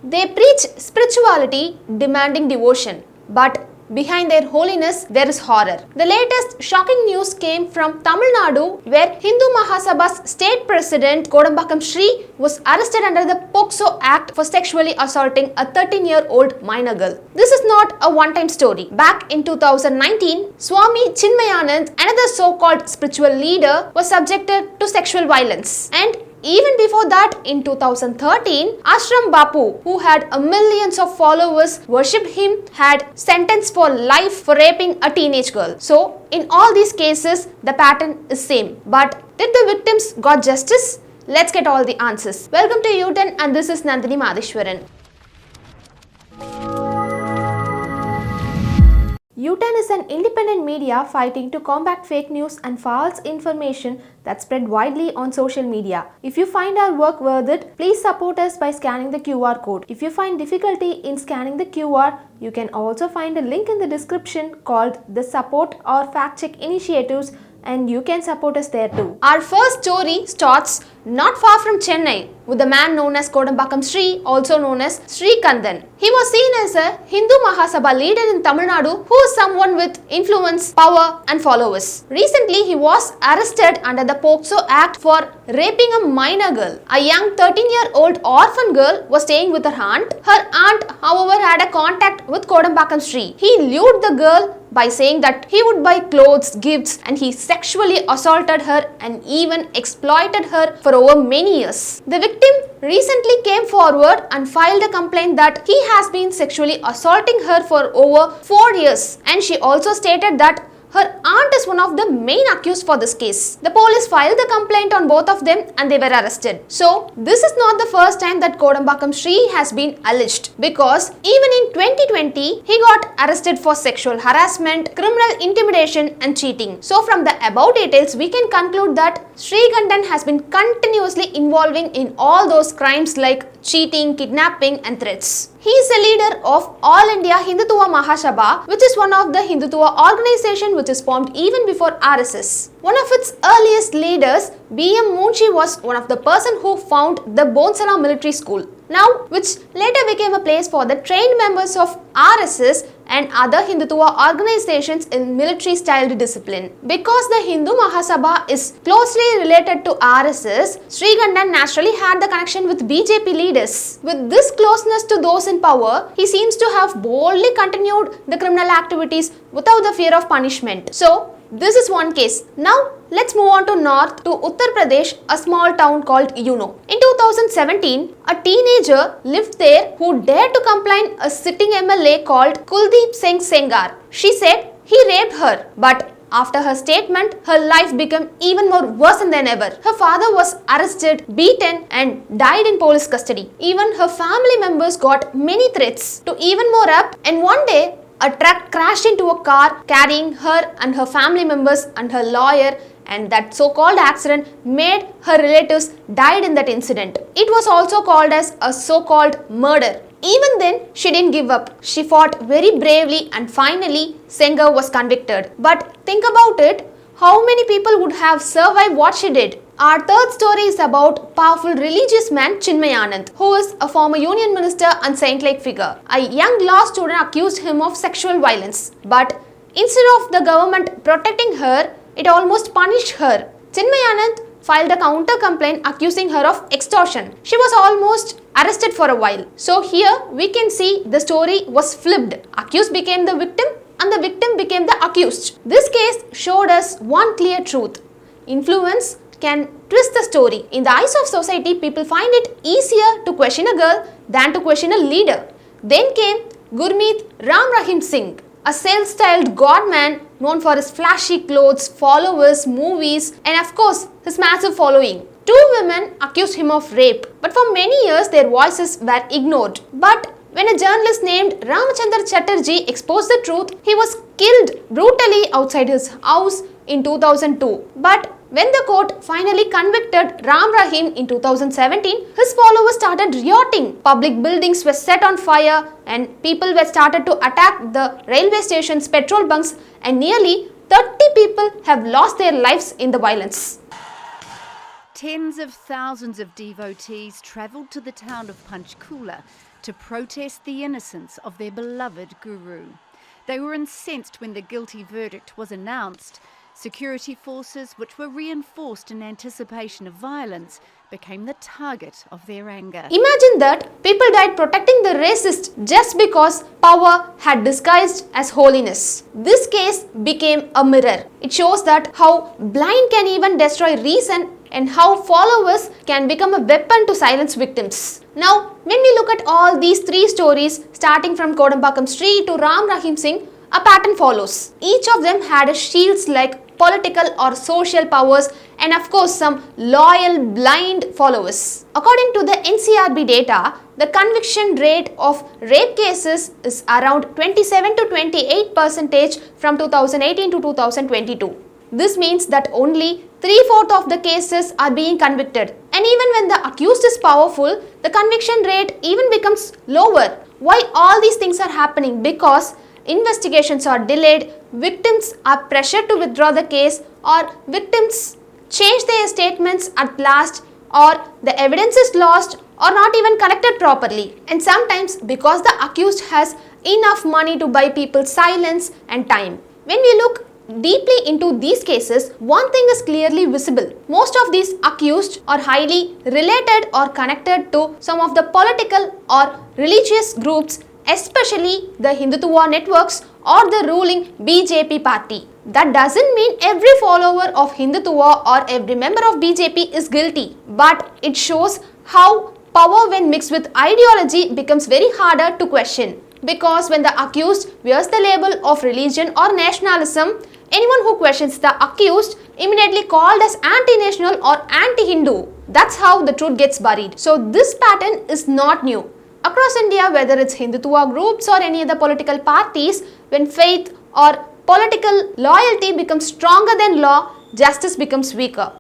They preach spirituality demanding devotion, but behind their holiness, there is horror. The latest shocking news came from Tamil Nadu, where Hindu Mahasabha's state president Kodambakkam Sree was arrested under the POCSO Act for sexually assaulting a 13-year-old minor girl. This is not a one-time story. Back in 2019, Swami Chinmayanand, another so-called spiritual leader, was subjected to sexual violence. And even before that, in 2013, Ashram Bapu, who had millions of followers, worshipped him, had sentenced for life for raping a teenage girl. So, in all these cases, the pattern is same. But did the victims got justice? Let's get all the answers. Welcome to Youturn, and this is Nandini Madheshwaran. Youturn is an independent media fighting to combat fake news and false information that spread widely on social media. If you find our work worth it, please support us by scanning the QR code. If you find difficulty in scanning the QR, you can also find a link in the description called the Support or Fact Check Initiatives, and you can support us there too. Our first story starts not far from Chennai with the man known as Kodambakkam Sree, also known as Sree Kandan. He was seen as a Hindu Mahasabha leader in Tamil Nadu who is someone with influence, power and followers. Recently, he was arrested under the POCSO Act for raping a minor girl. A young 13-year-old orphan girl was staying with her aunt. Her aunt, however, had a contact with Kodambakkam Sree. He lured the girl by saying that he would buy clothes, gifts, and he sexually assaulted her and even exploited her for over many years. The victim recently came forward and filed a complaint that he has been sexually assaulting her for over 4 years, and she also stated that her aunt is one of the main accused for this case. The police filed the complaint on both of them and they were arrested. So, this is not the first time that Kodambakkam Sree has been alleged, because even in 2020, he got arrested for sexual harassment, criminal intimidation and cheating. So, from the above details, we can conclude that Sree Kandan has been continuously involving in all those crimes like cheating, kidnapping and threats. He is a leader of All India Hindutva Mahasabha, which is one of the Hindutva organization which is formed even before RSS. One of its earliest leaders, B.M. Munshi, was one of the person who found the Bonsala military school, now which later became a place for the trained members of RSS and other Hindutva organizations in military styled discipline. Because the Hindu Mahasabha is closely related to RSS, Sree Kandan naturally had the connection with BJP leaders. With this closeness to those in power, he seems to have boldly continued the criminal activities without the fear of punishment. So, this is one case. Now, let's move on to north to Uttar Pradesh, a small town called Uno. In 2017, a teenager lived there who dared to complain a sitting MLA called Kuldeep Singh Sengar. She said he raped her, but after her statement, her life became even more worse than ever. Her father was arrested, beaten and died in police custody. Even her family members got many threats. To even more up, and one day, a truck crashed into a car carrying her and her family members and her lawyer, and that so-called accident made her relatives died in that incident. It was also called as a so-called murder. Even then, she didn't give up. She fought very bravely and finally, Sengar was convicted. But think about it, how many people would have survived what she did? Our third story is about powerful religious man Chinmayanand, who is a former union minister and saint-like figure. A young law student accused him of sexual violence, but instead of the government protecting her, it almost punished her. Chinmayanand filed a counter complaint accusing her of extortion. She was almost arrested for a while. So here we can see the story was flipped. Accused became the victim and the victim became the accused. This case showed us one clear truth. Influence can twist the story. In the eyes of society, people find it easier to question a girl than to question a leader. Then came Gurmeet Rahim Singh, a self-styled godman known for his flashy clothes, followers, movies, and of course, his massive following. Two women accused him of rape, but for many years their voices were ignored. But when a journalist named Ramachandra Chatterjee exposed the truth, he was killed brutally outside his house in 2002. But when the court finally convicted Rahim in 2017, his followers started rioting. Public buildings were set on fire and people were started to attack the railway stations, petrol bunks, and nearly 30 people have lost their lives in the violence. Tens of thousands of devotees travelled to the town of Panchkula to protest the innocence of their beloved guru. They were incensed when the guilty verdict was announced. Security forces, which were reinforced in anticipation of violence, became the target of their anger. Imagine that people died protecting the racist just because power had disguised as holiness. This case became a mirror. It shows that how blind can even destroy reason and how followers can become a weapon to silence victims. Now, when we look at all these three stories, starting from Kodambakkam Sree to Rahim Singh, a pattern follows. Each of them had a shields like political or social powers and of course some loyal blind followers. According to the NCRB data, the conviction rate of rape cases is around 27 to 28% from 2018 to 2022. This means that only 3/4 of the cases are being convicted. And even when the accused is powerful, the conviction rate even becomes lower. Why all these things are happening? Because investigations are delayed, victims are pressured to withdraw the case, or victims change their statements at last, or the evidence is lost or not even collected properly. And sometimes because the accused has enough money to buy people's silence and time. When we look deeply into these cases, one thing is clearly visible. Most of these accused are highly related or connected to some of the political or religious groups, especially the Hindutva networks or the ruling BJP party. That doesn't mean every follower of Hindutva or every member of BJP is guilty, but it shows how power when mixed with ideology becomes very harder to question. Because when the accused wears the label of religion or nationalism, anyone who questions the accused immediately called as anti-national or anti-Hindu. That's how the truth gets buried. So this pattern is not new. Across India, whether it's Hindutva groups or any other political parties, when faith or political loyalty becomes stronger than law, justice becomes weaker.